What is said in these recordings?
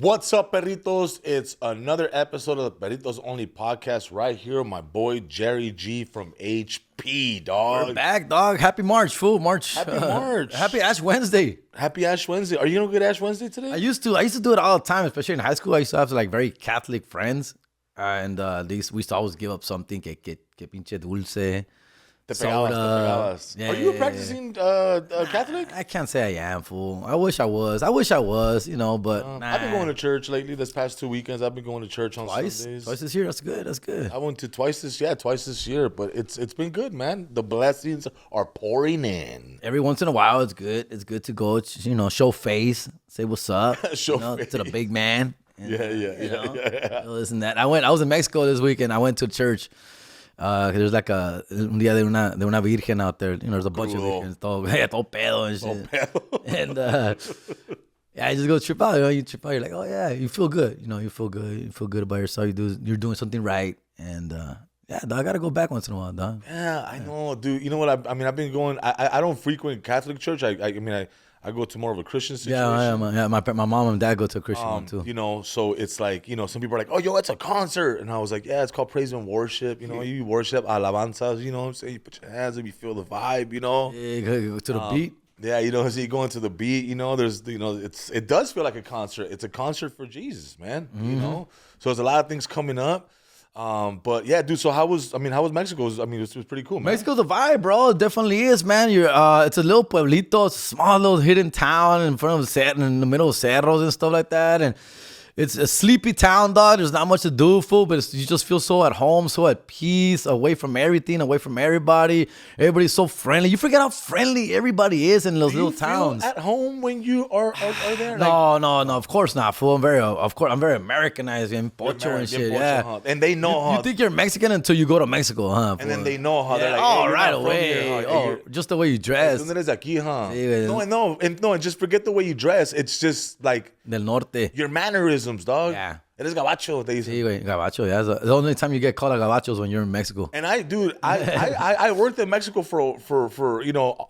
What's up, Perritos? It's another episode of the Perritos Only podcast right here. My boy Jerry G from HP, dog. We're back, dog. Happy March, fool. Happy March. Happy Ash Wednesday. Happy Ash Wednesday. Are you gonna get Ash Wednesday today? I used to do it all the time, especially in high school. I used to have like very Catholic friends, and we used to always give up something. Que pinche dulce. Te pegabas. Yeah, Are you a practicing Catholic? I can't say I am, fool. I wish I was, but nah. I've been going to church lately. This past 2 weekends, I've been going to church on Sundays. Twice this year. That's good. I went to twice this year, but it's been good, man. The blessings are pouring in. Every once in a while, it's good. It's good to go, show face, say what's up, face. To the big man. And, Yeah. Listen, that I was in Mexico this weekend. I went to church. There's like un día de una virgen out there. There's a bunch of virgins, todo pedo and shit. And I just go trip out. You trip out. You're like, oh yeah, you feel good. You feel good. You feel good about yourself. You're doing something right. And I gotta go back once in a while, dog. Yeah, I know, dude. You know what? I've been going. I don't frequent Catholic church. I go to more of a Christian situation. Yeah. My mom and dad go to a Christian one too. So it's like, some people are like, oh, yo, it's a concert. And I was like, yeah, it's called praise and worship. You worship, alabanzas, you know what I'm saying? You put your hands up, you feel the vibe, Yeah, you go to the beat. Yeah, so you go into the beat, there's, it does feel like a concert. It's a concert for Jesus, man, So there's a lot of things coming up. But yeah, dude. So how was Mexico? It was pretty cool, man. Mexico's a vibe, bro. It definitely is, man. It's a little pueblito, it's a small little hidden town in the middle of cerros and stuff like that, and it's a sleepy town, dog. There's not much to do, fool, but you just feel so at home, so at peace, away from everything, away from everybody. Everybody's so friendly. You forget how friendly everybody is in those little towns. At home when you are there? No. Of course not, fool. I'm very Americanized and pocho and shit. Yeah, huh? And they know you think you're Mexican until you go to Mexico, huh? And then they know how they're like, oh, hey, right away. Here, just the way you dress. Aquí, huh? No, and just forget the way you dress. It's just like Del norte. Your mannerisms, dog. Yeah. Eres gabacho, they say. Sí, güey, gabacho, yeah. The only time you get called a gabacho is when you're in Mexico. And I worked in Mexico for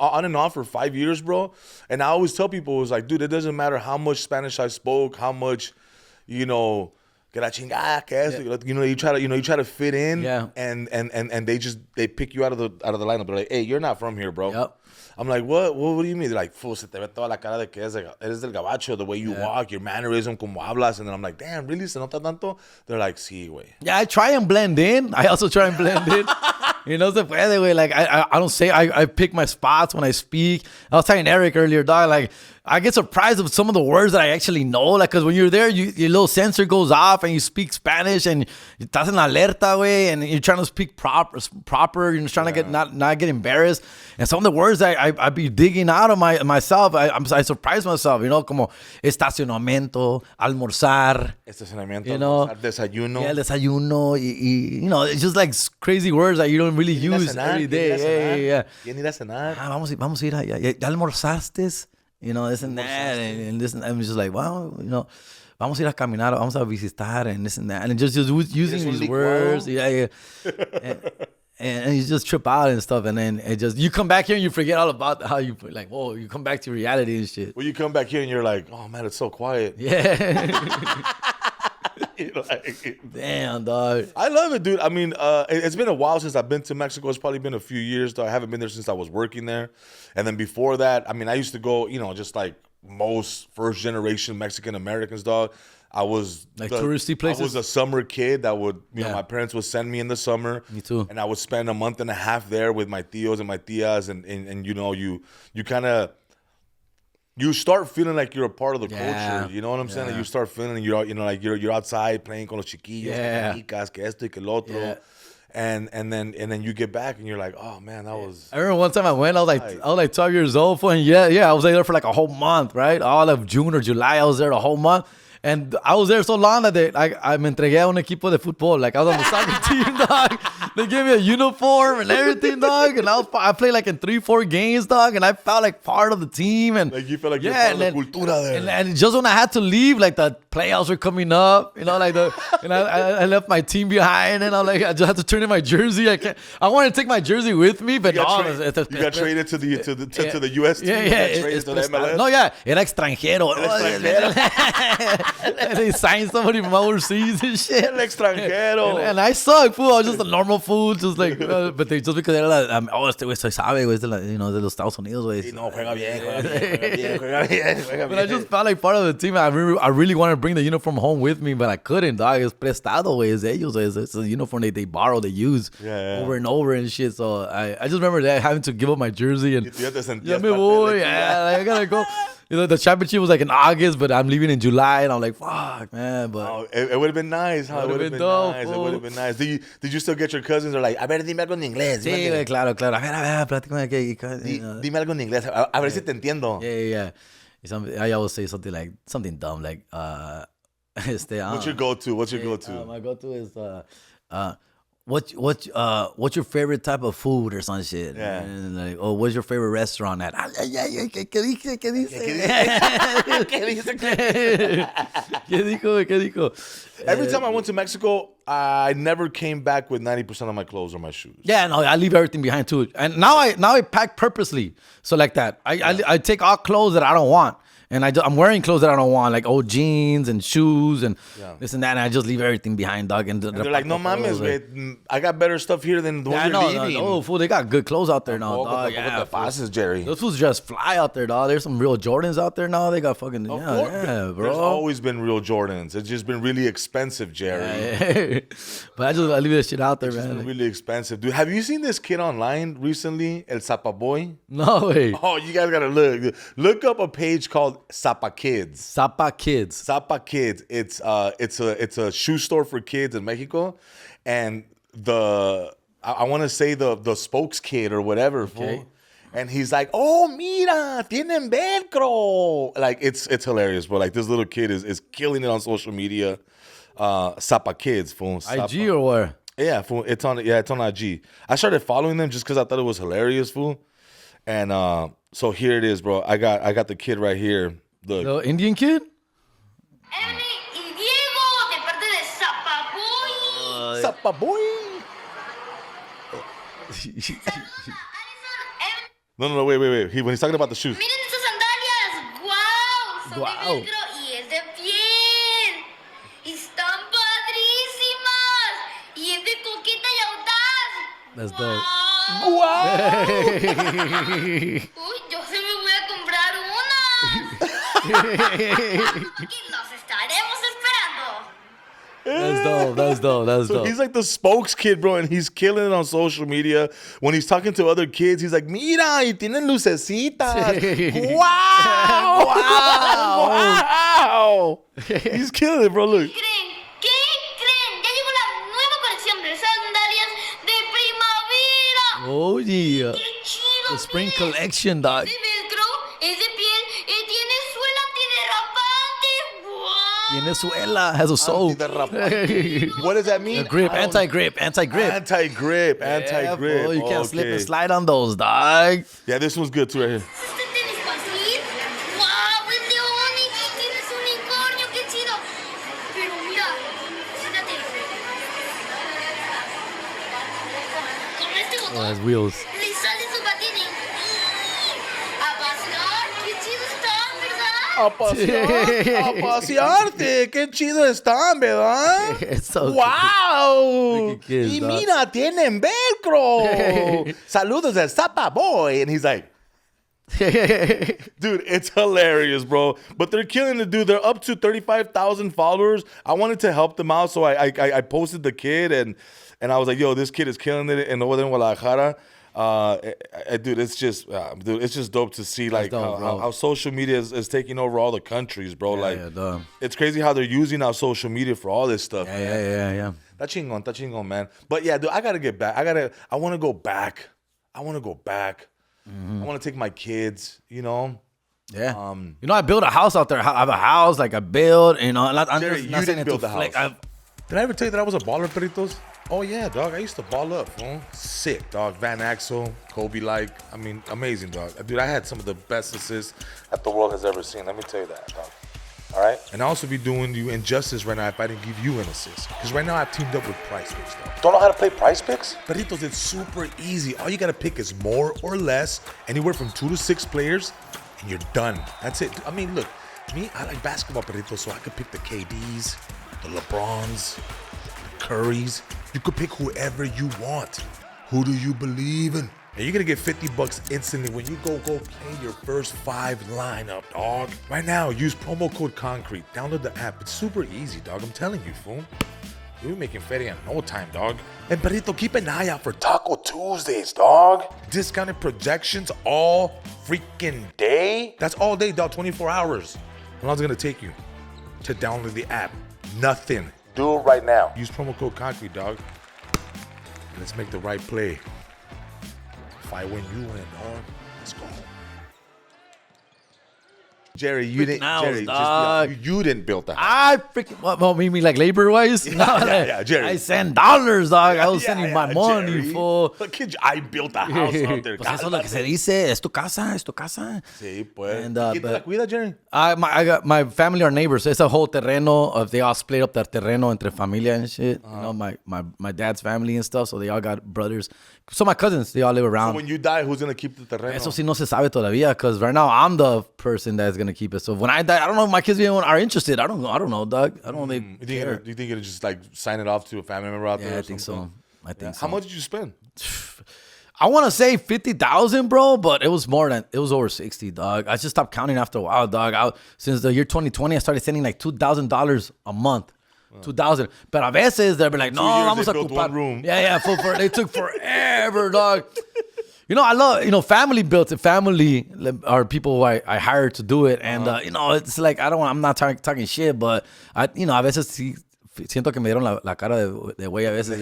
on and off for 5 years, bro. And I always tell people, it was like, dude, it doesn't matter how much Spanish I spoke, how much, que la chingada, que es, you try to fit in, and they pick you out of the lineup. They're like, hey, you're not from here, bro. Yep. I'm like, what do you mean? They're like, fool, se te ve toda la cara de que eres del gabacho, the way you walk, your mannerism, como hablas. And then I'm like, damn, really? Se nota tanto? They're like, sí, güey. Yeah, I try and blend in. I also try and blend in. Se puede, güey. Like, I don't say, I pick my spots when I speak. I was telling Eric earlier, dog, like, I get surprised with some of the words that I actually know. Like, because when you're there, your little sensor goes off and you speak Spanish and estás en alerta, güey, and you're trying to speak proper. You're trying to get not get embarrassed. And some of the words I be digging out of myself, I surprise myself, como estacionamiento, almorzar. Almorzar, desayuno. Yeah, desayuno. It's just like crazy words that you don't really use every day. Yeah. ¿Quién irá a cenar? Vamos a ir allá. ¿Ya almorzaste? This and that, and this and that. I'm just like, wow, vamos a ir a caminar, vamos a visitar, and this and that, and just using these words, and you just trip out and stuff, and then you come back here and you forget all about how you like, whoa, you come back to reality and shit. Well, you come back here and you're like, oh man, it's so quiet. Yeah. Damn, dog. I love it, dude. It's been a while since I've been to Mexico. It's probably been a few years, though. I haven't been there since I was working there. And then before that, I used to go, just like most first generation Mexican Americans, dog. I was like touristy places. I was a summer kid that would, my parents would send me in the summer. Me too. And I would spend a month and a half there with my tios and my tias, and you kind of. You start feeling like you're a part of the culture. You know what I'm saying? Like you start feeling you're outside playing con los chiquillos, chicas, que esto y que el otro. Yeah. And then you get back and you're like, oh man, that was. I remember one time I went, I was like 12 years old, and I was there for like a whole month, right? All of June or July, I was there the whole month. And I was there so long that I me entregué a un equipo de fútbol. Like, I was on the soccer team, dog. They gave me a uniform and everything, dog. And I played like in 3-4 games, dog. And I felt like part of the team. And like you felt like you're part of the cultura there. And just when I had to leave, like the playoffs were coming up, and I left my team behind, and I just had to turn in my jersey. I wanted to take my jersey with me, but you got traded to the US team. Yeah. Traded to the MLS. No, yeah, era extranjero. And they signed somebody from overseas and shit. El extranjero. And I suck, fool. I was just a normal fool, just like, but they just because they're like, este güey se sabe, güey, de los Estados Unidos, güey. Sí, no, juega bien, juega bien. But I just felt like part of the team. I really wanted to bring the uniform home with me, but I couldn't, dog. It's prestado, güey. It's ellos. It's a uniform they borrow, they use over and over and shit. So I just remember that having to give up my jersey and I gotta go. The championship was like in August, but I'm leaving in July, and I'm like, fuck, man. But it would have been nice, huh? It would have been dope, nice. It would have been nice. Did you still get your cousins? Or like, a ver, dime algo en inglés. Sí, claro. A ver, platícame aquí. Dime algo en inglés. A ver si te entiendo. Yeah. I always say something dumb, like, What's your go-to? My go-to is, what's your favorite type of food or some shit? Yeah. And like, what's your favorite restaurant at? ¿Qué dijo? Every time I went to Mexico, I never came back with 90% of my clothes or my shoes. Yeah, no, I leave everything behind too. And now I pack purposely. So like that. I take all clothes that I don't want. And I'm wearing clothes that I don't want, like old jeans and shoes and this and that. And I just leave everything behind, dog. And they're like, no mames, man. I got better stuff here than the one you're leaving. Oh, fool, they got good clothes out there now, dog. Yeah, passes, Jerry. Those fools just fly out there, dog. There's some real Jordans out there now. They got fucking, bro. There's always been real Jordans. It's just been really expensive, Jerry. But I leave that shit out there, it's man. Been really expensive, dude. Have you seen this kid online recently, El Zapa Boy? No way. Oh, you guys gotta look. Look up a page called Zapa Kids. Zapa Kids. It's a shoe store for kids in Mexico, and I want to say the spokes kid or whatever. Okay. Fool. And he's like, oh, mira, tienen velcro. Like it's hilarious, bro. Like this little kid is killing it on social media. Zapa Kids, fool. IG or where? Yeah, fool. It's on IG. I started following them just because I thought it was hilarious, fool. And so here it is, bro. I got the kid right here. Look. The Indian kid? Zapa Boy. No, wait. When he's talking about the shoes. Miren estas sandalias. Wow, son de velcro y es de piel. Están padrísimas. Y es de coqueta y audaz. That's dope. Wow. Uy, yo se me voy a comprar unas. Y los estaremos esperando. That's dope. So he's like the spokes kid, bro, and he's killing it on social media. When he's talking to other kids, he's like, mira, y tienen lucecitas. Wow. Wow. He's killing it, bro. Look. ¿Qué creen? Ya llegó la nueva colección de sandalias de primavera. Oh, yeah. ¡Qué chido! The spring collection, dog. Es de velcro, es de piel y tiene suela antiderrapante. ¡Wow! Tiene suela, has a soul. What does that mean? Grip, anti-grip. Anti-grip. Bro, you can't slip and slide on those, dog. Yeah, this one's good too right here. ¿Este tenis cuál? ¡Wow! Es de Onix y tienes un unicornio, qué chido. Pero mira, fíjate. Con este botón Has wheels. le sale su patín y a pasear. ¡Qué chido están, verdad! A pasearte. Qué chido están, ¿verdad? It's so ¡Wow! Look at kids, Y dog. mira, tienen velcro. Saludos al Zapa Boy. And he's like, dude, it's hilarious, bro. But they're killing it, dude. They're up to 35,000 followers. I wanted to help them out, so I posted the kid, and I was like, yo, this kid is killing it in Northern Guadalajara. Dude, it's just dope to see like dope, how social media is taking over all the countries, bro. Yeah, it's crazy how they're using our social media for all this stuff. Yeah. Tá chingón, man. But yeah, dude, I gotta get back. I want to go back. I want to take my kids, you know. Yeah. I built a house out there. I have a house, like I build, I'm Jerry, just not you saying didn't it build to the flex. house. Did I ever tell you that I was a baller, Perritos? Oh, yeah, dog. I used to ball up, fool. Sick, dog. Van Axel, Kobe-like. I mean, amazing, dog. Dude, I had some of the best assists that the world has ever seen. Let me tell you that, dog. All right? And I also be doing you injustice right now if I didn't give you an assist. Because right now I've teamed up with Price Picks, dog. Don't know how to play Price Picks? Perritos, it's super easy. All you got to pick is more or less, anywhere from 2 to 6 players, and you're done. That's it. I mean, look. Me, I like basketball, Perritos, so I could pick the KDs, the LeBrons, the Currys. You could pick whoever you want. Who do you believe in? And you're gonna get $50 instantly when you go play your first 5 lineup, dog. Right now, use promo code CONCRETE. Download the app. It's super easy, dog. I'm telling you, fool. You'll be making feria in no time, dog. And Perrito, keep an eye out for Taco Tuesdays, dog. Discounted projections all freaking day. That's all day, dog. 24 hours. How long is it gonna take you to download the app? Nothing. Do it right now. Use promo code CONCRETE, dog. Let's make the right play. If I win, you win, dog. Let's go. Jerry, you didn't. House, Jerry, dog. you didn't build the house. I freaking what? You mean like labor wise? Yeah, Jerry. I send dollars, dog. I was sending my money, Jerry. fool. Look, kid, I built a house out there. Pues eso es lo que se dice. Es tu casa, es tu casa. Sí, pues. And, ¿Quién te but- la cuida, Jerry? I got my family are neighbors. It's a whole terreno of they all split up their terreno entre familia and shit. You know, my dad's family and stuff. So they all got brothers. So my cousins, they all live around. So when you die, who's gonna keep the terreno? Eso sí no se sabe todavía, because right now I'm the person that's gonna keep it. So when I die, I don't know if my kids even are interested. I don't know, Doug. I don't know if You they think care. you think it'll just like sign it off to a family member out there? Yeah, or I think something? so. I think so. How much did you spend? I want to say 50,000, bro, but it was over 60, dog. I just stopped counting after a while, dog. Since the year 2020, I started sending like $2,000 a month. 2,000. But a veces they'll be like, no, years vamos they a built ocupar. one room. Yeah, they took forever, dog. You know, I love, family built it. Family are people who I hired to do it. And, it's like, I'm not talking shit, but a veces sí, siento que me dieron la cara de güey a veces.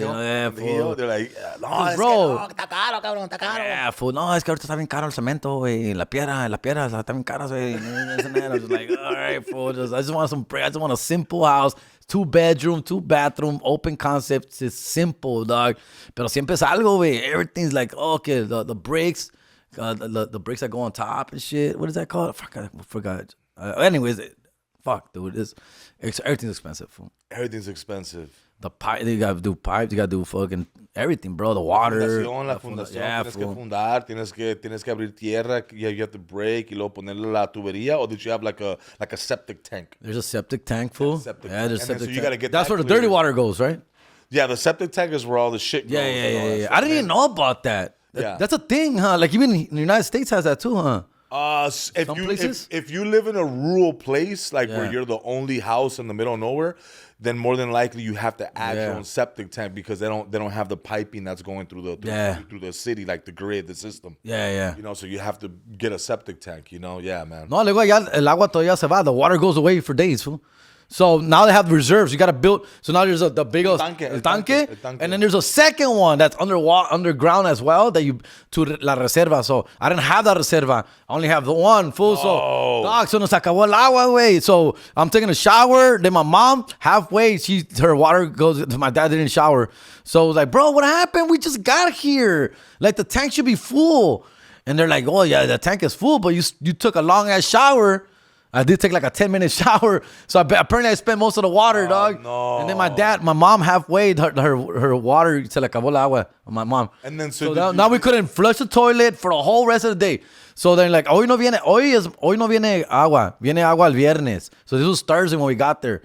Fool. They're like, no, Pues, es bro. que no, está caro, cabrón, está caro. Yeah, fool. No, es que ahorita está bien caro el cemento, güey. La piedra está bien cara, güey. I was just like, all right, fool. I just want a simple house. 2-bedroom, 2-bathroom, open concept. It's simple, dog. Pero siempre es algo, güey. Everything's like, okay, the bricks, the bricks that go on top and shit. What is that called? I forgot. Anyways, fuck, dude. Everything's expensive, fool. Everything's expensive. The pipe, you gotta do pipes, you gotta do fucking everything, bro. The water. La fundación, yeah, tienes fool. que fundar, tienes que abrir tierra, you have to break, y luego ponerle la tubería, or did you have like a septic tank? There's a septic tank, fool. Septic Yeah, tank. there's a And then septic so you tank. gotta get That's that where the dirty cleared. water goes, right? Yeah, the septic tank is where all the shit goes. Yeah. I didn't even know about that. Yeah. That's a thing, huh? Like even the United States has that too, huh? If you live in a rural place, like Yeah. where you're the only house in the middle of nowhere, then more than likely you have to add your Yeah. own septic tank because they don't have the piping that's going through the city, like the grid, the system. Yeah. So you have to get a septic tank. Yeah, man. No, luego ya el agua todavía se va. The water goes away for days, fool. So now they have reserves. You got to build. So now there's the big old tanque, el el tanque, tanque. and then there's a second one that's underground as well that you to la reserva. So I didn't have that reserva. I only have the one, fool. So dog, so nos acabó el agua, güey. So I'm taking a shower. Then my mom halfway, her water goes. My dad didn't shower. So I was like, bro, what happened? We just got here. Like the tank should be full. And they're like, oh yeah, the tank is full, but you took a long ass shower. I did take like a 10-minute shower, so apparently I spent most of the water, dog. No. And then my mom halfway her water se le acabó el agua. My mom. And then now we couldn't flush the toilet for the whole rest of the day. So then like hoy no viene agua, viene agua el viernes. So this was Thursday when we got there.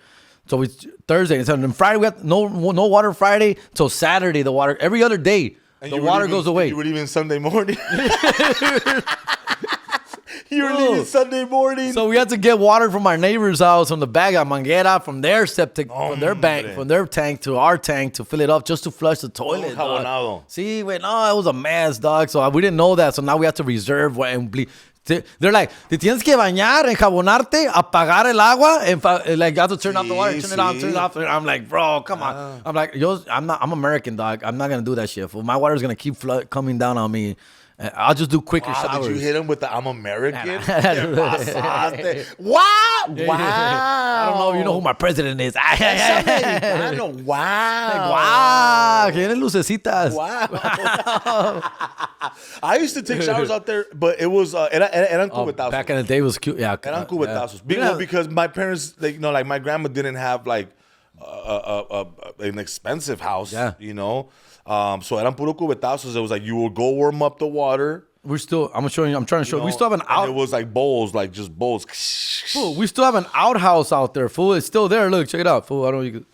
So Thursday, so then Friday we had no water Friday. So Saturday the water every other day And the water goes away. You were leaving Sunday morning. You were leaving Sunday morning. So we had to get water from our neighbor's house from the bag of manguera from their septic, from their bank, from their tank to our tank to fill it up just to flush the toilet. Dog. See, wait, no, it was a mess, dog. So we didn't know that. So now we have to reserve and they're like, te tienes que bañar, enjabonarte, apagar el agua, and like you have to turn off the water, turn it on, turn it off. And I'm like, bro, come on. I'm like, I'm American, dog. I'm not gonna do that shit. My water's gonna keep coming down on me. I'll just do quicker showers. Did you hit him with the I'm American? Wow. Wow. I don't know if you know who my president is. Wow. Wow. Tiene lucecitas. Wow. I used to take showers out there, but it was eran cubetazos. Back in the day, it was cute. Yeah. Eran cubetazos. Because my parents, like my grandma didn't have like an expensive house. Yeah. So eran puro cubetazos. It was like you would go warm up the water, We're still. I'm trying to show. We still have an And out. it was like bowls, like just bowls. Fool, we still have an outhouse out there. Fool, it's still there. Look, check it out. Fool, I don't know. You could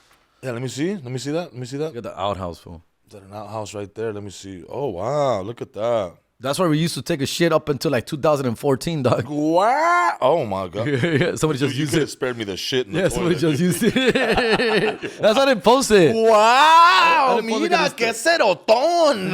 Yeah, let me see. Let me see that. Let me see that. get the outhouse. Fool. Is that an outhouse right there? Let me see. Oh wow, look at that. That's where we used to take a shit up until like 2014, dog. Wow. Oh my god. Yeah, somebody just You used could it. have spared me the shit in the Yeah, somebody toilet. just used it. That's why I didn't post it. Wow, I didn't mira post it que cerotón.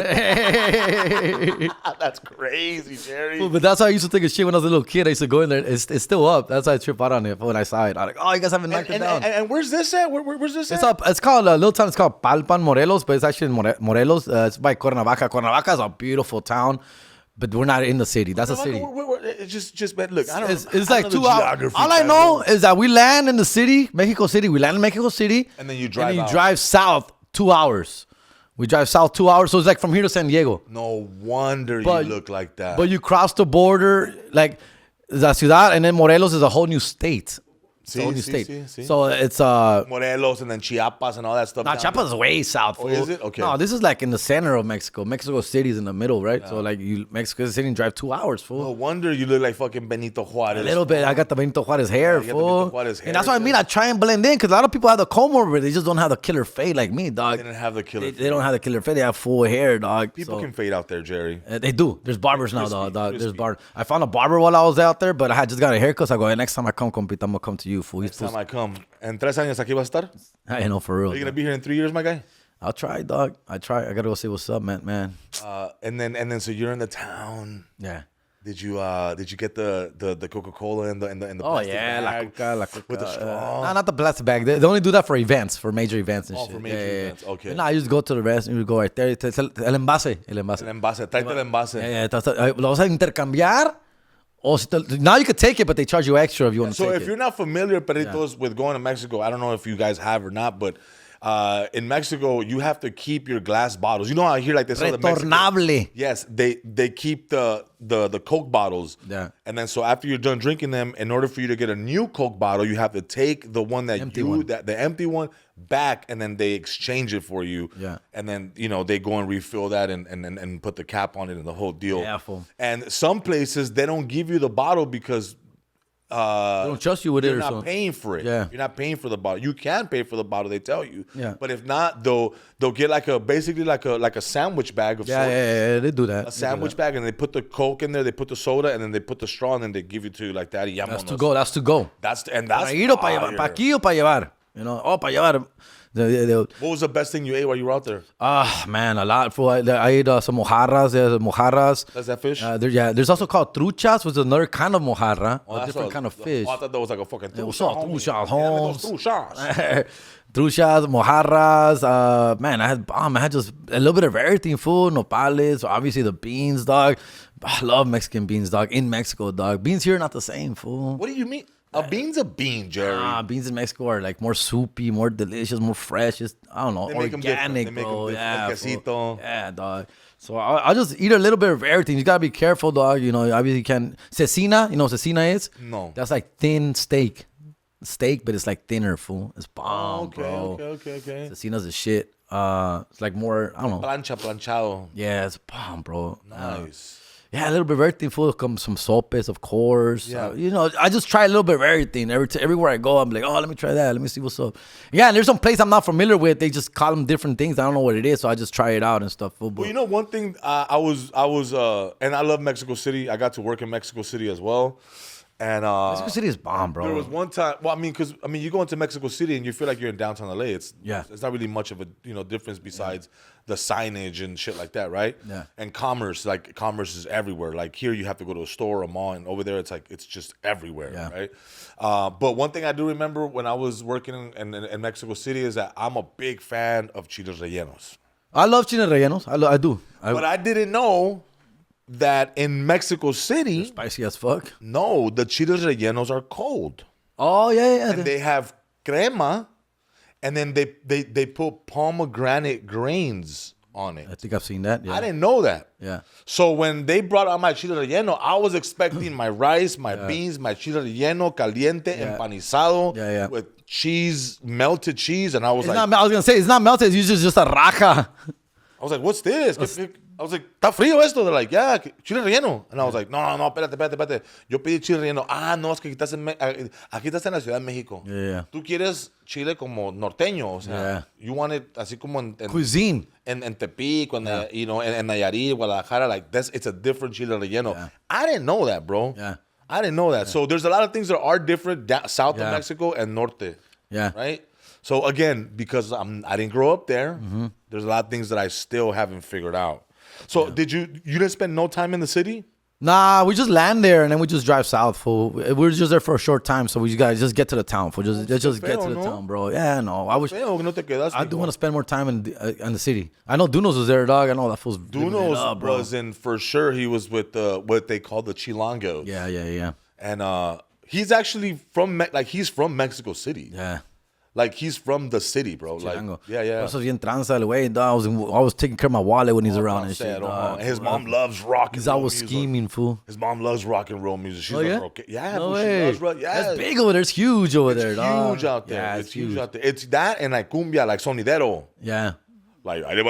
That's crazy, Jerry. But that's how I used to take a shit when I was a little kid. I used to go in there. It's still up. That's why I trip out on it when I saw it. I'm like, oh, you guys haven't knocked it down. And where's this at? Where's this It's at? up. It's called a little town. It's called Palpan, Morelos, but it's actually in Morelos. It's by Cuernavaca. Cuernavaca is a beautiful town, but we're not in the city. That's a city. It's just, man, look, I don't. It's I like don't know 2 the hours. geography, All I Pedro. know is that we land in the city, Mexico City. We land in Mexico City, And then you drive out. drive south 2 hours. We drive south 2 hours, so it's like from here to San Diego. No wonder But- you look like that. But you cross the border, like La Ciudad, and then Morelos is a whole new state. It's a whole new state. see. So it's Morelos and then Chiapas and all that stuff. Nah, down Chiapas is way south. Oh, fool. is it? Okay. No, this is like in the center of Mexico. Mexico City is in the middle, right? So like Mexico City and drive 2 hours, fool. there. No wonder you look like fucking Benito Juarez. A little bit. I got the Benito Juarez hair, you got the fool. Benito Juarez hair, And that's what I mean. I try and blend in because a lot of people have the comb over it. They just don't have the killer fade like me, dog. They didn't have the killer. They don't have the killer fade. They have full hair, dog. People So- can fade out there, Jerry. They do. There's barbers now, Crispy, dog. There's crispy. bar. I found a barber while I was out there, but I had just got a haircut. So I go, hey, next time I come, compita, I'm gonna come to you, fool. Next time I come. En 3 años aquí vas a estar? I know for real. Are you gonna be here in 3 years, my guy? I'll try, dog. I try. I gotta go see what's up, man. And then so you're in the town. Yeah. Did you get the Coca-Cola in the Oh plastic yeah, bag la Coca. with the straw? Nah, not the plastic bag. They only do that for events, for major events and Oh, shit. for major events, okay. But nah, you just go to the restaurant. You go right there. It's el envase. El envase. El envase, tráete el envase. Yeah. Lo vas a intercambiar. Or now you could take it, but they charge you extra if you want to So take if it. you're not familiar, Perritos, with going to Mexico, I don't know if you guys have or not, but in Mexico, you have to keep your glass bottles. You know how here, like they sell the Mexican. Retornable. Yes, they keep the Coke bottles. Yeah. And then so after you're done drinking them, in order for you to get a new Coke bottle, you have to take the one that the empty one back, and then they exchange it for you. Yeah. And then they go and refill that and put the cap on it and the whole deal. Yeah, fool. And some places they don't give you the bottle because They don't trust you with it you're or not something. paying for it. Yeah. You're not paying for the bottle. You can pay for the bottle, they tell you. Yeah. But if not, they'll get basically like a sandwich bag of soda. Yeah, they do that. A sandwich bag, and they put the Coke in there, they put the soda, and then they put the straw, and then they give you to like that. That's to go. That's to go. That's Para ir o para llevar. fire. Para aquí o para llevar. Para llevar. What was the best thing you ate while you were out there? Man, a lot. I ate some mojarras. There's mojarras. That's that fish? There's also called truchas, which is another kind of mojarra, Oh, a that's different kind of fish. Oh, I thought that was like a fucking was trucha, all homie. truchas, Yeah, Holmes. those truchas. Truchas, mojarras. Man, I had just a little bit of everything. Food, nopales, obviously the beans, dog. I love Mexican beans, dog. In Mexico, dog. Beans here are not the same, fool. What do you mean? A bean's a bean, Jerry. Beans in Mexico are like more soupy, more delicious, more fresh. Just, I don't know, They make 'em different. organic, They make 'em bro. different. Yeah, Quesito. fool. Yeah, dog. So I just eat a little bit of everything. You gotta be careful, dog. Obviously you can't. Cecina, you know what cecina is? No. That's like thin steak, but it's like thinner, fool. It's bomb, Okay, bro. okay. Cecina's the shit. It's like more, I don't know. Planchado. Yeah, it's bomb, bro. Nice. Yeah, a little bit of everything. Full come some sopes, of course. Yeah. I just try a little bit of everything. Everywhere I go, I'm like, oh, let me try that. Let me see what's up. Yeah, and there's some place I'm not familiar with. They just call them different things. I don't know what it is, so I just try it out and stuff. Fool. Well, one thing I was, and I love Mexico City. I got to work in Mexico City as well, and Mexico City is bomb, bro. there was one time. Well, because you go into Mexico City and you feel like you're in downtown LA. It's not really much of a difference besides the signage and shit like that, right? Yeah. And commerce is everywhere. Like here, you have to go to a store, a mall, and over there, it's just everywhere, right? But one thing I do remember when I was working in Mexico City is that I'm a big fan of chiles rellenos. I love chile rellenos. I do. But I didn't know that in Mexico City, Spicy as fuck. no, the chiles rellenos are cold. Oh, yeah. And they have crema, and then they put pomegranate grains on it. I think I've seen that. Yeah. I didn't know that. Yeah. So when they brought out my chile relleno, I was expecting my rice, my beans, my chile relleno, caliente, empanizado, with cheese, melted cheese, and I was I was gonna say it's not melted. It's usually just a raja. I was like, what's this? I I was like, ¿está frío esto? They're like, yeah, chile relleno. And I was like, no, espérate. Yo pedí chile relleno. No, es que aquí estás en la Ciudad de México. Yeah. Tú quieres chile como norteño, o sea, you want it así como en cuisine. En Tepic, en Nayarit, Guadalajara, like it's a different chile relleno. Yeah. I didn't know that, bro. Yeah. I didn't know that. Yeah. So there's a lot of things that are different south of Mexico and norte. Yeah. Right? So again, because I didn't grow up there, there's a lot of things that I still haven't figured out. So you didn't spend no time in the city? Nah, we just land there and then we just drive south, fool. We were just there for a short time, so we guys just get to the town, fool. Just get to the town, bro. Yeah, no. I do want to spend more time in the city. I know Dunos was there, dog. I know that fool's Dunos was in, for sure. He was with what they call the Chilangos. Yeah. And he's actually from Mexico City. Yeah. Like, he's from the city, bro. Chilango. Like, yeah. Eso bien tranza, el güey. I was taking care of my wallet when he's around and shit. And his mom loves rock and he's roll always music. scheming, fool. His mom loves rock and roll music. She's yeah? No way. She loves rock. Yeah. That's big over there. It's huge over there, dog. Huge out there. Yeah, it's huge out there. It's that and like cumbia, like sonidero. Yeah. Like, They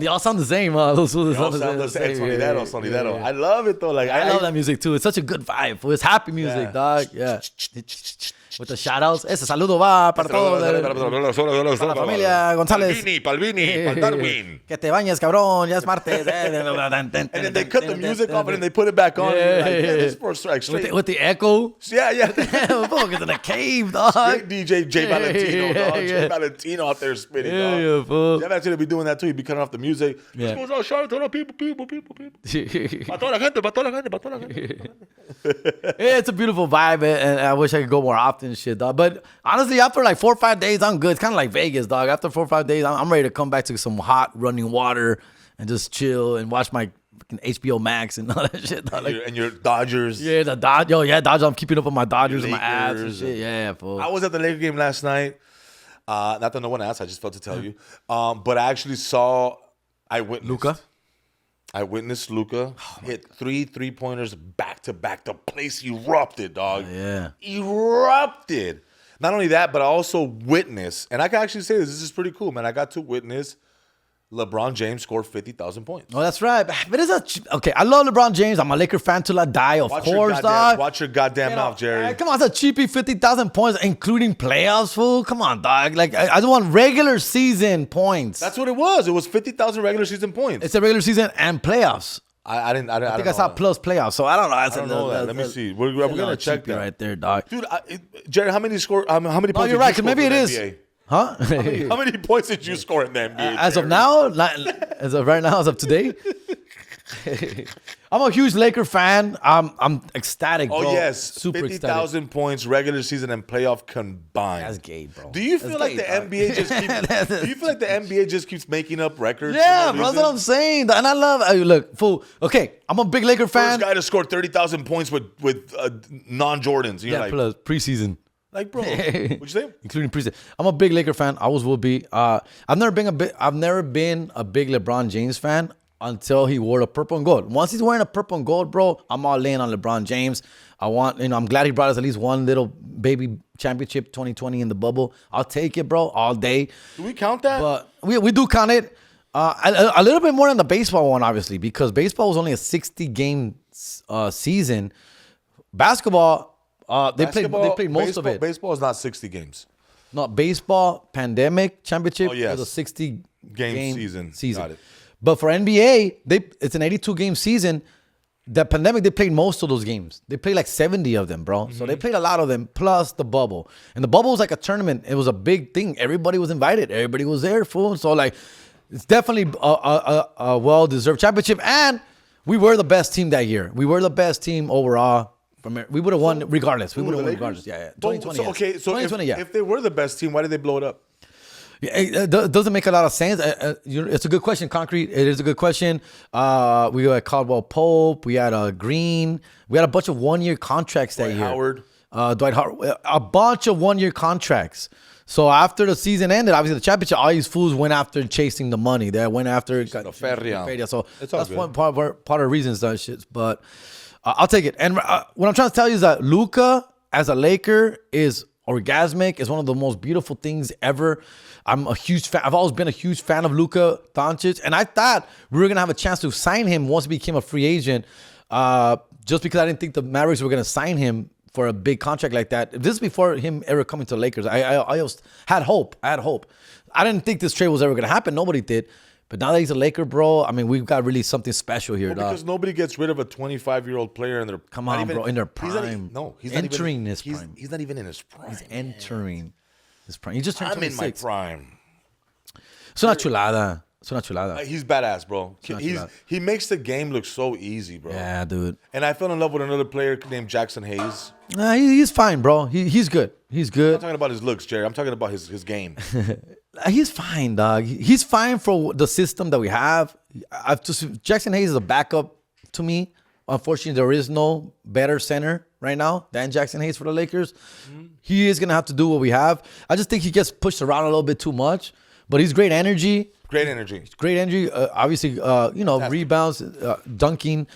all sound the same, those sound the same. Sonidero. I love it though. Like I love that music too. It's such a good vibe. It's happy music, dog. Yeah. With the shout outs. Ese saludo va para todos. Para la familia González. Palvini, Darwin. Que te bañes, cabrón. Ya es martes. And then they cut the music off and then they put it back on. This first strike straight. With the echo. Yeah. Focus in a cave, dog. Straight DJ J Valentino, dog. J Valentino out there spitting, dog. Yeah, fool. Jeff actually be doing that too. He'd be cutting off the music. Yeah. Just goes out, shout out to the people. Pa' toda la gente. Yeah, it's a beautiful vibe, and I wish I could go more often and shit, dog. But honestly, after like 4 or 5 days, I'm good. It's kind of like Vegas, dog. After 4 or 5 days, I'm ready to come back to some hot running water and just chill and watch my fucking HBO Max and all that shit, dog. And your Dodgers. Yeah, Dodgers. I'm keeping up with my Dodgers and my abs and shit. Yeah, fool. I was at the Lakers game last night. Not that no one asked. I just felt to tell you. But I actually I witnessed Luka hit 3 3-pointers back to back. The place erupted, dog. Yeah. Erupted. Not only that, but I also witnessed, and I can actually say this is pretty cool, man. I got to witness LeBron James score 50,000 points. Oh, that's right. But okay, I love LeBron James. I'm a Laker fan till I die, of course, dog. Watch your goddamn mouth, Jerry. Come on, it's a cheapy 50,000 points, including playoffs, fool. Come on, dog. Like, I don't want regular season points. That's what it was. It was 50,000 regular season points. It's a regular season and playoffs. I think I saw plus playoffs, so I don't know. I don't know that. Let me see. We're gonna check that right there, dog. Dude, Jerry, how many points? Oh, you're right. Because maybe it is. NBA? Huh? How many points did you score in the NBA? As of now, as of right now, as of today, I'm a huge Laker fan. I'm ecstatic, bro. Oh yes, super 50,000 points regular season and playoff combined. That's gay, bro. Do you feel like the NBA just keeps? Do you feel like the NBA just keeps making up records? Yeah, bro. That's what I'm saying. And I love. Look, fool. Okay, I'm a big Laker fan. First guy to score 30,000 points with non-Jordans. You're like, plus preseason. Like, bro, what'd you say? Including preseason. I'm a big Laker fan. I always will be. I've never been a big LeBron James fan until he wore the purple and gold. Once he's wearing a purple and gold, bro, I'm all in on LeBron James. I'm glad he brought us at least one little baby championship 2020 in the bubble. I'll take it, bro, all day. Do we count that? But we do count it. A little bit more than the baseball one, obviously, because baseball was only a 60-game season. Basketball. They played most of it. Baseball is not 60 games. No, baseball pandemic championship yes. was a 60-game season. Got it. But for NBA, it's an 82-game season. The pandemic, they played most of those games. They played like 70 of them, bro. Mm-hmm. So they played a lot of them, plus the bubble. And the bubble was like a tournament. It was a big thing. Everybody was invited. Everybody was there, fool. So like, it's definitely a well-deserved championship. And we were the best team that year. We were the best team overall. We would have won regardless. We would have won regardless. Yeah. 2020. So, okay, so 2020, if they were the best team, why did they blow it up? Yeah, it doesn't make a lot of sense. It's a good question, Concrete. It is a good question. We had Caldwell Pope. We had Green. We had a bunch of one-year contracts that year. Dwight Howard. A bunch of one-year contracts. So after the season ended, obviously the championship, all these fools went after chasing the money. They went after the Feria. So that's part of the reasons that shit. But I'll take it. And what I'm trying to tell you is that Luka, as a Laker, is orgasmic. It's one of the most beautiful things ever. I'm a huge fan. I've always been a huge fan of Luka Doncic, and I thought we were gonna have a chance to sign him once he became a free agent. Just because I didn't think the Mavericks were gonna sign him for a big contract like that. This is before him ever coming to the Lakers. I always had hope. I didn't think this trade was ever gonna happen. Nobody did. But now that he's a Laker, bro, I mean, we've got really something special here, dog. Because nobody gets rid of a 25-year-old player in their bro, in their prime. He's entering his prime. He's not even in his prime. He's entering his prime. He just turned 26. I'm in my prime. Es una chulada. He's badass, bro. He makes the game look so easy, bro. Yeah, dude. And I fell in love with another player named Jackson Hayes. Nah, he's fine, bro. He's good. He's I'm good. not talking about his looks, Jerry. I'm talking about his game. He's fine, dog. He's fine for the system that we have. Jackson Hayes is a backup to me. Unfortunately, there is no better center right now than Jackson Hayes for the Lakers. Mm-hmm. He is going to have to do what we have. I just think he gets pushed around a little bit too much, but he's great energy. Great energy. Obviously, rebounds, dunking.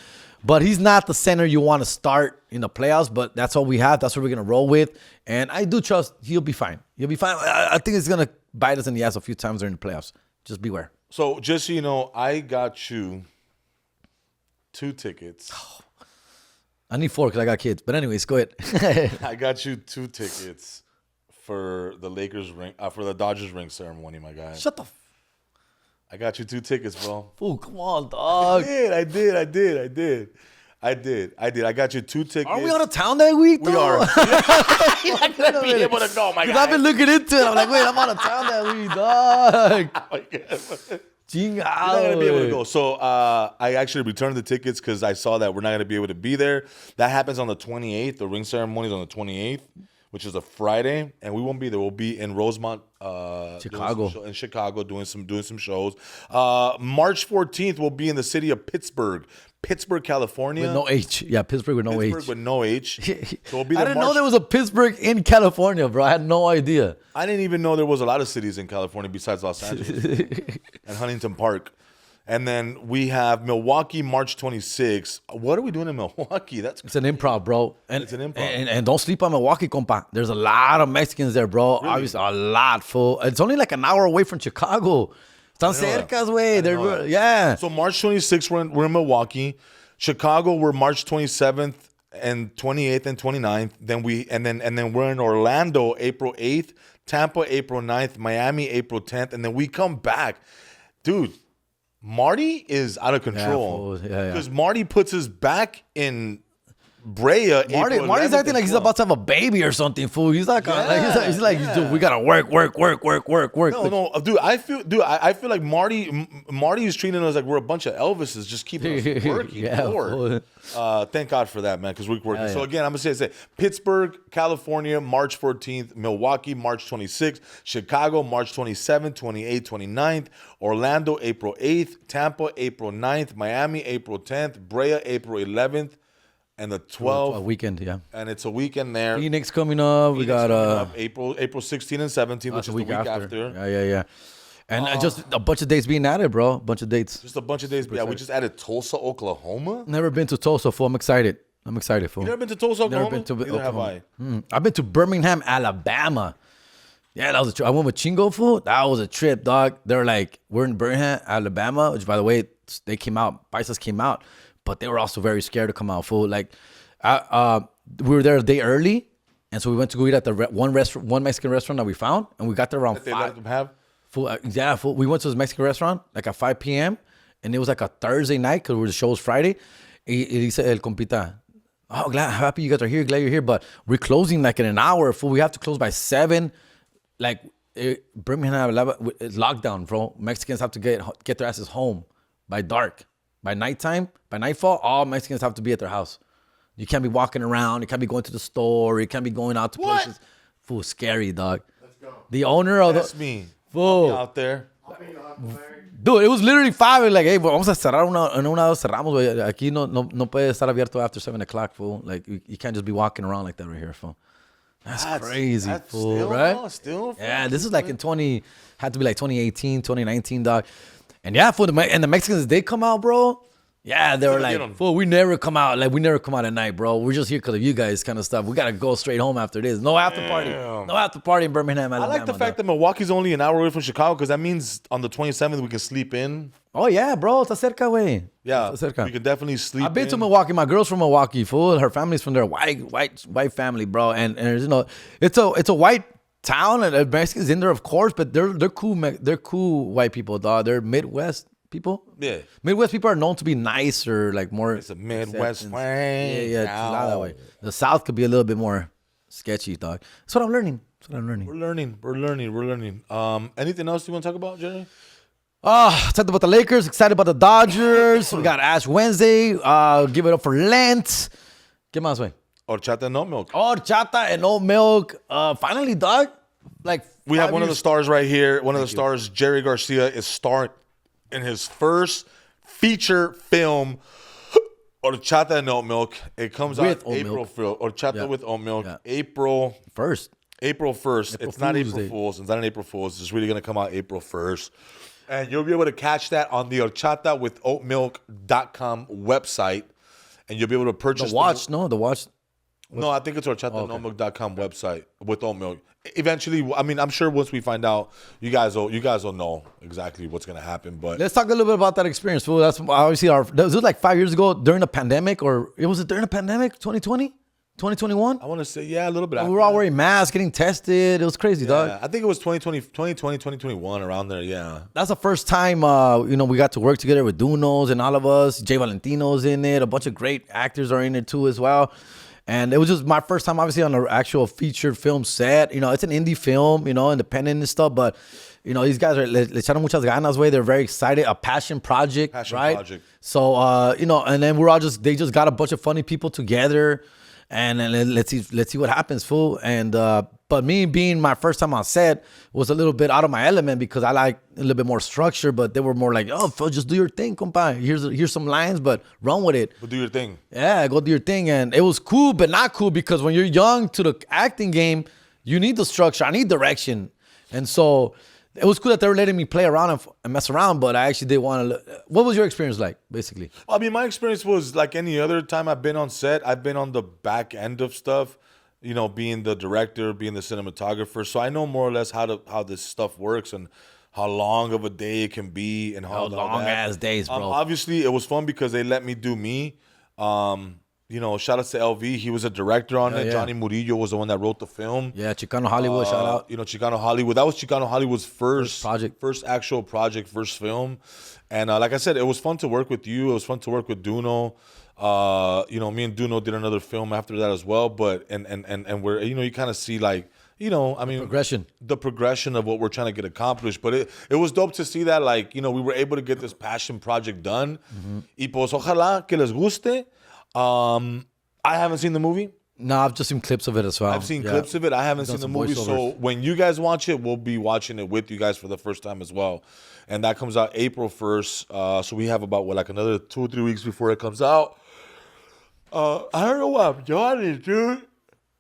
But he's not the center you want to start in the playoffs, but that's all we have. That's what we're going to roll with. And I do trust he'll be fine. He'll be fine. I think it's going to bite us in the ass a few times during the playoffs. Just beware. So just so you know, I got you 2 tickets. I need 4 because I got kids. But anyways, go ahead. I got you 2 tickets for the Lakers ring, for the Dodgers ring ceremony, my guy. Shut the I got you 2 tickets, bro. Fool, come on, dog. I did. I got you 2 tickets. Are we out of town that week, though? We are. You're not going to be able to go, my guy. Because I've been looking into it. I'm like, wait, I'm out of town that week, dog. You're not going to be able to go. So I actually returned the tickets because I saw that we're not going to be able to be there. That happens on the 28th. The ring ceremony is on the 28th, which is a Friday, and we won't be there. We'll be in Rosemont, Chicago, doing some shows. March 14th, we'll be in the city of Pittsburgh, California. With no H. Yeah, Pittsburgh with no H. Pittsburgh with no H. So we'll be I didn't know there was a Pittsburgh in California, bro. I had no idea. I didn't even know there was a lot of cities in California besides Los Angeles and Huntington Park. And then we have Milwaukee, March 26th. What are we doing in Milwaukee? It's an improv, bro. It's an improv. And don't sleep on Milwaukee, compa. There's a lot of Mexicans there, bro. Really? Obviously, a lot, fool. It's only like an hour away from Chicago. Están cercas, güey. Yeah. So March 26th, we're in Milwaukee. Chicago, we're March 27th and 28th and 29th. Then we're in Orlando, April 8th. Tampa, April 9th. Miami, April 10th. And then we come back. Dude. Marty is out of control because Marty puts his back in Brea. Marty's acting like he's about to have a baby or something, fool. He's not gonna, he's like, dude, we gotta work. No, dude. I feel like Marty is treating us like we're a bunch of Elvises, just keeping us working. Thank God for that, man, because we're working. So again, I'm gonna say Pittsburgh, California, March 14th, Milwaukee, March 26th, Chicago, March 27th, 28th, 29th, Orlando, April 8th, Tampa, April 9th, Miami, April 10th, Brea, April 11th. And the 12th. A weekend, yeah. And it's a weekend there. Phoenix coming up. We got April 16 and 17, which is the week after. Yeah. And just a bunch of dates being added, bro. A bunch of dates. Just a bunch of dates. Yeah, we just added Tulsa, Oklahoma. Never been to Tulsa, fool. I'm excited, fool. You never been to Tulsa, Oklahoma? Never been to Neither have I. I've been to Birmingham, Alabama. Yeah, that was a trip. I went with Chingo, fool. That was a trip, dog. They're like, we're in Birmingham, Alabama, which, by the way, they came out. Paisas came out. But they were also very scared to come out, fool. Like, we were there a day early, and so we went to go eat at the one Mexican restaurant that we found, and we got there around 5. They let them have? Fool, we went to this Mexican restaurant like at 5 p.m., and it was like a Thursday night because the show was Friday. He said, El compita, oh, happy you guys are here, glad you're here, but we're closing like in an hour, fool. We have to close by 7. Like, Birmingham, it's lockdown, bro. Mexicans have to get their asses home by dark. By nighttime, by nightfall, all Mexicans have to be at their house. You can't be walking around. You can't be going to the store. You can't be going out to places. Fool, scary, dog. Let's go. The owner of That's me. Fool. Out there. Dude, it was literally 5. Like, hey, vamos a cerrar en una cerramos, güey. Aquí no puede estar abierto after 7 o'clock, fool. Like, you can't just be walking around like that right here, fool. That's crazy, fool, still, right? Still, yeah, this is like in 2018, 2019, dog. And yeah, and the Mexicans, they come out, bro. Yeah, they were Get like, 'em. fool, we never come out. Like, we never come out at night, bro. We're just here because of you guys kind of stuff. We got to go straight home after this. No after party. Damn. No after party in Birmingham, I Alabama. like the fact that Milwaukee's only an hour away from Chicago because that means on the 27th we can sleep in. Oh, yeah, bro. Está cerca, güey. Yeah, Está cerca. we can definitely sleep I've been to in. Milwaukee. My girl's from Milwaukee, fool. Her family's from there. White family, bro. And you know, it's a white town, and Mexicans in there, of course, but they're cool. They're cool white people, dog. They're Midwest people. Yeah. Midwest people are known to be nicer, like more. It's a Midwest acceptance. way. Yeah, it's a lot that way. The South could be a little bit more sketchy, dog. That's what I'm learning. We're learning. Anything else you want to talk about, Jerry? Talked about the Lakers. Excited about the Dodgers. We got Ash Wednesday. Give it up for Lent. ¿Qué más, güey? Horchata and no milk. Horchata and oat milk. Finally, dog. Like We have one of the stars right here. One of the you. stars, Jerry Garcia, is starring in his first feature film, Horchata and Oat Milk. It comes With out oat April milk. 1st. Horchata Yeah. with oat milk. Yeah. April first. 1st. It's not Fool's April Day. Fool's. It's not an April Fool's. It's really going to come out April 1st. And you'll be able to catch that on the horchatawithoatmilk.com website. And you'll be able to purchase The watch. No, I think it's horchatawithoatmilk.com website with oat milk. Eventually, I mean, I'm sure once we find out, you guys will know exactly what's going to happen. But Let's talk a little bit about that experience, fool. That's obviously this was like 5 years ago during the pandemic, or was it during the pandemic? 2020? 2021? I want to say, yeah, a little bit. We after were all that. wearing masks, getting tested. It was crazy, dog. Yeah, I think it was 2021, around there. Yeah. That's the first time, we got to work together with Dunos and all of us. Jay Valentino's in it. A bunch of great actors are in it too as well. And it was just my first time, obviously, on an actual featured film set. You know, it's an indie film, independent and stuff. But, these guys are le echaron muchas ganas, way. They're very excited. A passion project, right? So, and then they just got a bunch of funny people together. And then let's see what happens, fool. And but me being my first time on set was a little bit out of my element because I like a little bit more structure. But they were more like, "Oh, Phil, just do your thing, compa. Here's some lines, but run with it. But do your thing." Yeah, go do your thing. And it was cool, but not cool because when you're young to the acting game, you need the structure. I need direction, and so. It was cool that they were letting me play around and mess around, but I actually did want to. What was your experience like, basically? I mean, my experience was like any other time I've been on set. I've been on the back end of stuff, being the director, being the cinematographer. So I know more or less how this stuff works and how long of a day it can be and how long ass days, bro. Obviously, it was fun because they let me do me. Shout out to LV. He was a director on it. Yeah. Johnny Murillo was the one that wrote the film. Yeah, Chicano Hollywood, shout out. Chicano Hollywood. That was Chicano Hollywood's first project. First actual project, first film. And like I said, it was fun to work with you. It was fun to work with Duno. Me and Duno did another film after that as well. But and we're you kind of see like the progression of what we're trying to get accomplished. But it was dope to see that we were able to get this passion project done. Y pues ojalá que les guste. I haven't seen the movie. No, I've just seen clips of it as well. I've seen clips of it. I haven't seen the movie. So when you guys watch it, we'll be watching it with you guys for the first time as well. And that comes out April 1st. So we have about another 2 or 3 weeks before it comes out. I don't know why I'm yawning, dude.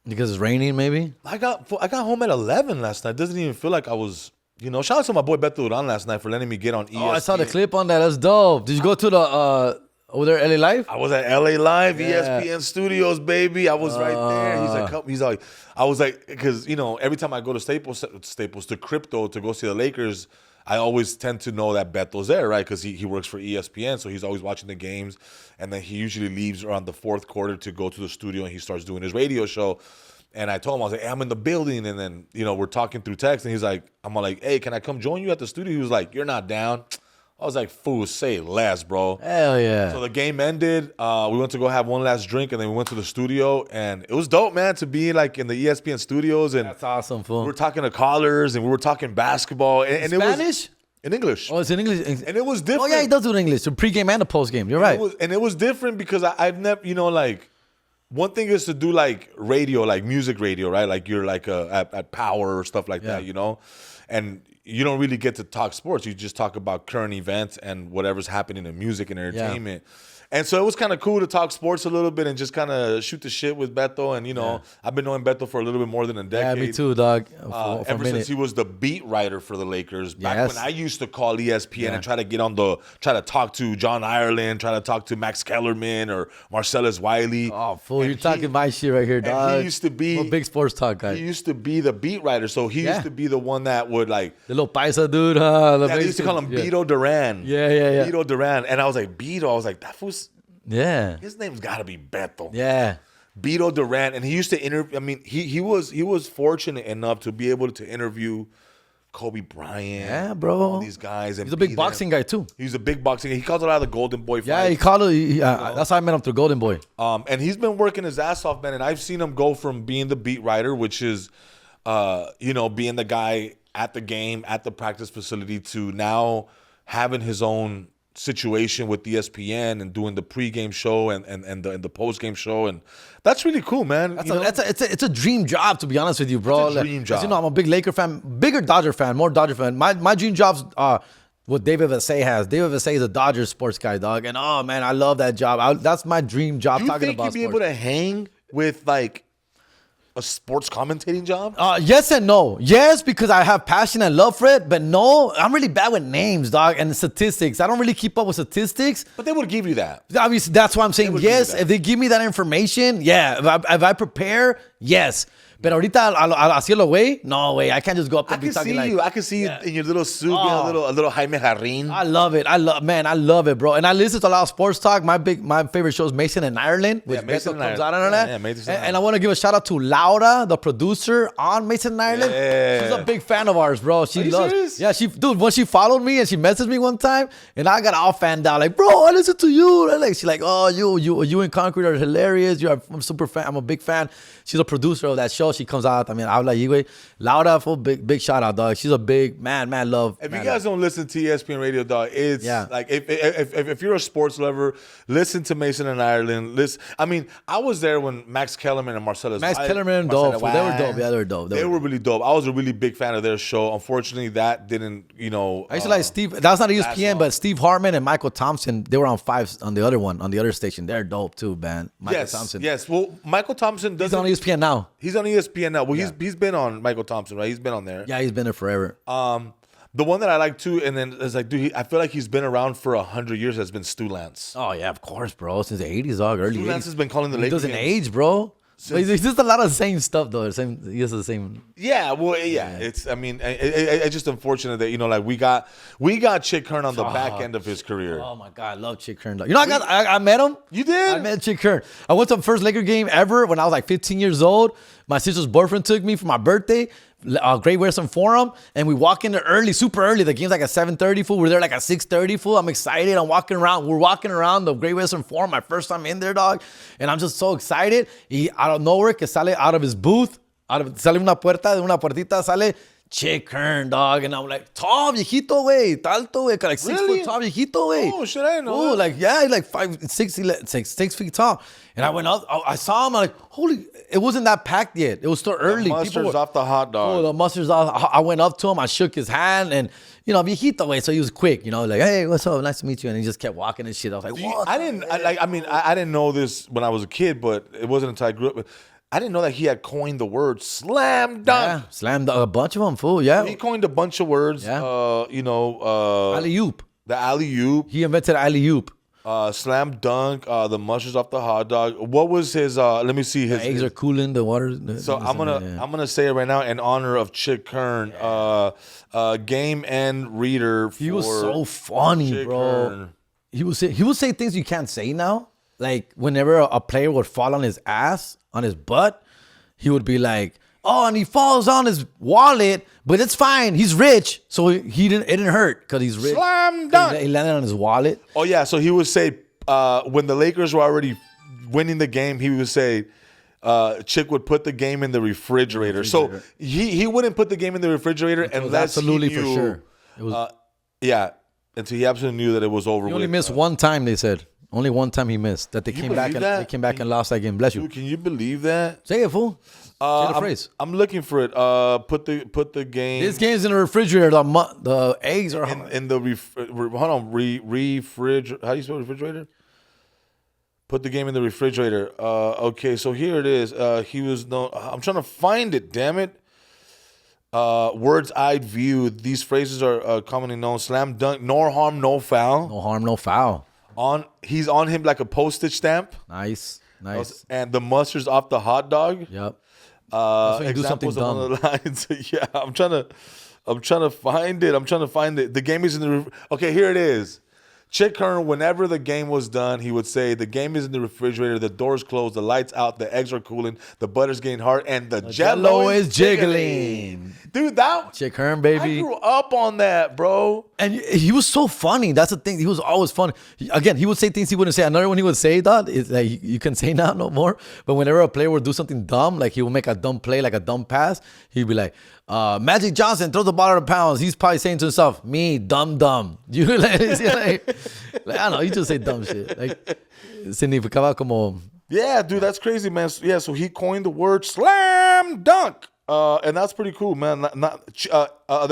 Because it's raining, maybe? I got home at 11 last night. It doesn't even feel like I was, shout out to my boy Beto Duran last night for letting me get on ESPN. Oh, I saw the clip on that. That's dope. Did you go to the over there, LA Live? I was at LA Live, ESPN Studios, baby. I was right there. He's like, I was like, because every time I go to Staples to Crypto to go see the Lakers, I always tend to know that Beto's there, right? Because he works for ESPN, so he's always watching the games, and then he usually leaves around the fourth quarter to go to the studio, and he starts doing his radio show. And I told him, I was like, hey, I'm in the building, and then we're talking through text, and he's like, I'm like, hey, can I come join you at the studio? He was like, you're not down. I was like, fool, say less, bro. Hell yeah. So the game ended. We went to go have one last drink, and then we went to the studio. And it was dope, man, to be in the ESPN studios. And that's awesome, fool. We were talking to callers, and we were talking basketball. And Spanish? It was in English. Oh, it's in English. And it was different. Oh, yeah, he does do it in English. The pregame and the postgame. You're right. It was different because I've never, one thing is to do radio, music radio, right? Like you're at Power or stuff like that, And you don't really get to talk sports. You just talk about current events and whatever's happening in music and entertainment. And so it was kind of cool to talk sports a little bit and just kind of shoot the shit with Beto. And, you know, I've been knowing Beto for a little bit more than a decade. Yeah, me too, dog. Ever since he was the beat writer for the Lakers. Back when I used to call ESPN and try to talk to John Ireland, try to talk to Max Kellerman or Marcellus Wiley. Oh, fool, you're talking my shit right here, dog. He used to be... I'm a big sports talk guy. He used to be the beat writer. So he used to be the one that would like... The little paisa dude, huh? They used to call him Beto Duran. Yeah. Beto Duran. And I was like, Beto. I was like, that fool's... Yeah. His name's got to be Beto. Yeah. Beto Duran. And he used to interview... I mean, he was fortunate enough to be able to interview Kobe Bryant. Yeah, bro. All these guys. And he's a big boxing guy, too. He's a big boxing guy. He calls it out of the Golden Boy fights. Yeah, he called it... that's how I met him through Golden Boy. And he's been working his ass off, man. And I've seen him go from being the beat writer, which is, being the guy at the game, at the practice facility, to now having his own situation with ESPN and doing the pregame show and the postgame show, and that's really cool, man. It's a dream job, to be honest with you, bro. It's a dream job. You know, I'm a big Laker fan, bigger Dodger fan, more Dodger fan. My dream job's what David Vassay has. David Vassay is a Dodgers sports guy, dog, and oh man, I love that job. That's my dream job. You talking think about you'd be sports. able to hang with like a sports commentating job? Yes and no. Yes, because I have passion and love for it. But no, I'm really bad with names, dog, and statistics. I don't really keep up with statistics. But they would give you that. Obviously, that's why I'm saying yes. If they give me that information, yeah. If I prepare, yes. But ahorita, así lo way, no way. I can't just go up there and be talking like... I can see you in your little suit, being a little Jaime Jarrín. I love it. I love it, bro. And I listen to a lot of sports talk. My favorite show is Mason in Ireland, which Mason comes out on that. And I want to give a shout out to Laura, the producer on Mason in Ireland. Yeah. She's a big fan of ours, bro. She loves. Serious? Yeah, when she followed me and she messaged me one time, and I got all fanned out, like, bro, I listen to you. And she's like, oh, you and Concrete are hilarious. I'm a super fan. I'm a big fan. She's a producer of that show. She comes out. I mean, habla ahí, güey. Laura, full big shout out, dog. She's a big man love. If you guys don't listen to ESPN Radio, dog, it's like if you're a sports lover, listen to Mason in Ireland. Listen, I mean, I was there when Max Kellerman and Marcellus. Kellerman, dope. They were dope. Yeah, they were dope. They were really dope. I was a really big fan of their show. Unfortunately, that didn't, I used to like Steve. That's not ESPN, but Steve Hartman and Michael Thompson. They were on 5 on the other one, on the other station. They're dope too, man. Michael Thompson. Yes. Well, Michael Thompson doesn't. He's on ESPN now. He's on ESPN now. Well, he's been on Michael Thompson, right? He's been on there. Yeah, he's been there forever. The one that I like too, and then it's like, dude, I feel like he's been around for 100 years. Has been Stu Lance. Oh yeah, of course, bro. Since the 80s, dog, early 80s. Stu Lance has been calling the Lakers. He doesn't age, bro. He's just a lot of the same stuff, though. He has the same. Yeah, well, yeah. It's. I mean, it's just unfortunate that like we got Chick Hearn on the back end of his career. Oh my God, I love Chick Hearn. You know, I met him. You did? I met Chick Hearn. I went to the first Laker game ever when I was like 15 years old. My sister's boyfriend took me for my birthday. Great Western Forum, and we walk in there early, super early. The game's like at 7:30, fool. We're there like at 6:30, fool. I'm excited. I'm walking around. We're walking around the Great Western Forum, my first time in there, dog. And I'm just so excited. Out of nowhere, que sale out of his booth, sale una puertita, sale Chick Hearn, dog. And I'm like, tall, viejito, güey. Alto, güey. Like 6 foot tall, viejito, güey. Oh, shit, I didn't know. Oh, like, yeah, he's like 6 feet tall. And I went up, I saw him, I'm like, holy, it wasn't that packed yet. It was still early. The mustard's off the hot dog. Oh, the mustard's off. I went up to him, I shook his hand, and, viejito, way. So he was quick, like, hey, what's up? Nice to meet you. And he just kept walking and shit. I was like, what? I didn't know this when I was a kid, but it wasn't until I grew up. I didn't know that he had coined the word slam dunk. Yeah, slam dunk. A bunch of them, fool. Yeah. He coined a bunch of words. Yeah. Alley-oop. The alley-oop. He invented alley-oop. Slam dunk, the mushrooms off the hot dog. What was his? Let me see. His eggs are cooling the water. So I'm gonna say it right now in honor of Chick Hearn, game end reader. He was so funny, Chick bro. Hearn. He would say things you can't say now. Like whenever a player would fall on his ass, on his butt, he would be like, "Oh, and he falls on his wallet, but it's fine. He's rich, so it didn't hurt because he's rich." Slam dunk. He landed on his wallet. Oh yeah, so he would say when the Lakers were already winning the game, he would say Chick would put the game in the refrigerator. So he wouldn't put the game in the refrigerator unless absolutely he knew, for sure. It was until he absolutely knew that it was over. He only missed one time. They said only one time he missed. That they came back and lost that game. Bless you. Dude, can you believe that? Say it, fool. Say the phrase. I'm looking for it. Put the game. This game's in the refrigerator. The eggs are in the refrigerator. How do you spell refrigerator? Put the game in the refrigerator. Okay, so here it is. He was no. I'm trying to find it. Damn it. Words I'd view. These phrases are commonly known. Slam dunk. No harm, no foul. No harm, no foul. He's on him like a postage stamp. Nice. And the mustard's off the hot dog. Yep. That's when you do something Examples dumb. on the lines. Yeah, I'm trying to find it. The game is in the. Okay, here it is. Chick Hearn, whenever the game was done, he would say, the game is in the refrigerator, the door's closed, the light's out, the eggs are cooling, the butter's getting hard, and the jello is jiggling. Dude, Chick Hearn, baby. I grew up on that, bro. And he was so funny. That's the thing. He was always funny. Again, he would say things he wouldn't say. Another one he would say that is like, you can say now no more. But whenever a player would do something dumb, like he would make a dumb play, like a dumb pass, he'd be like, Magic Johnson throws the ball out of bounds. He's probably saying to himself, me, dumb. You like, I don't know. He just say dumb shit. Like, significaba como. Yeah, dude, that's crazy, man. Yeah, so he coined the word slam dunk. And that's pretty cool, man. They're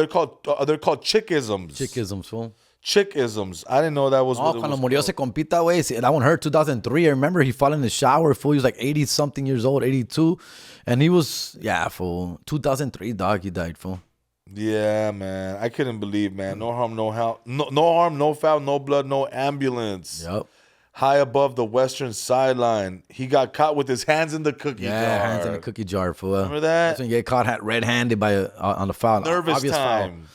called chickisms. Chickisms, fool. Chickisms. I didn't know that was what it cuando was murió called. ese compita, güey. That one hurt 2003. I remember he fell in the shower, fool. He was like 80-something years old, 82. And he was, fool. 2003, dog, he died, fool. Yeah, man. I couldn't believe, man. No harm, no foul. No harm, no foul, no blood, no ambulance. Yep. High above the western sideline. He got caught with his hands in the cookie jar. Yeah, hands in the cookie jar, fool. Remember that? That's when you get caught red-handed on the foul. Nervous Obvious time.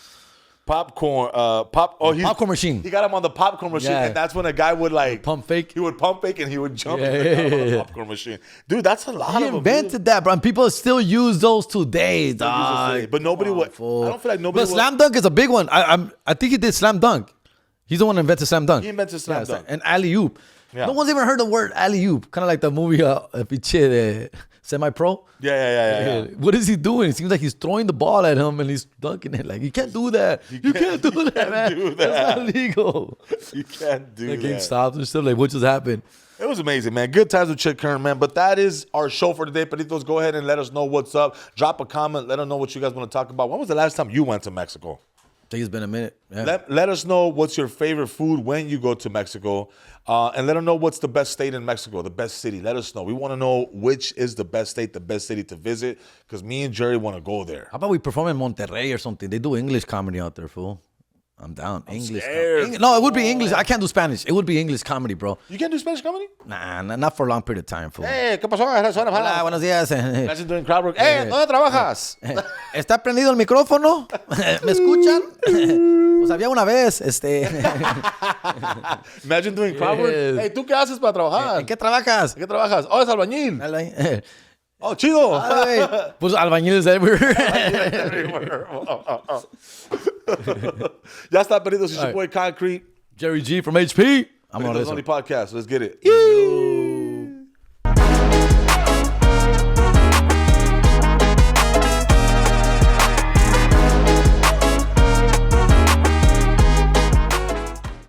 Popcorn. Popcorn machine. He got him on the popcorn machine, and that's when a guy would like pump fake. He would pump fake and he would jump on the popcorn machine. Dude, that's a lot He of them. invented that, bro. And people still use those today, dog. But nobody would. I don't feel like nobody. But slam dunk is a big one. I think he did slam dunk. He's the one who invented slam dunk. He invented slam dunk. And alley oop. Yeah. No one's even heard the word alley oop. Kind of like the movie Piche de Semi-Pro. Yeah. What is he doing? It seems like he's throwing the ball at him and he's dunking it. Like, you can't do that. You can't do that, man. That's not legal. You can't do that. The game stopped and stuff. Like, what just happened? It was amazing, man. Good times with Chick Hearn, man. But that is our show for today. Perritos, go ahead and let us know what's up. Drop a comment. Let us know what you guys want to talk about. When was the last time you went to Mexico? I think it's been a minute. Yeah. Let us know what's your favorite food when you go to Mexico. And let them know what's the best state in Mexico, the best city. Let us know. We want to know which is the best state, the best city to visit, because me and Jerry want to go there. How about we perform in Monterrey or something? They do English comedy out there, fool. I'm down. English. No, it would be English. I can't do Spanish. It would be English comedy, bro. You can't do Spanish comedy? Nah, not for a long period of time, fool. Hey, ¿qué pasó? Hola, buenos días. Legendary crowd work. Hey, ¿dónde trabajas? ¿Está prendido el micrófono? ¿Me escuchan? Pues había una vez, Imagine doing crowd work. Hey, ¿tú qué haces para trabajar? ¿En qué trabajas? ¿En qué trabajas? Oh, es albañil. Oh, chido. Pues albañiles everywhere. Ya está, Perritos. It's your boy Concrete. Jerry G from HP. I'm on this Only Podcast. Let's get it.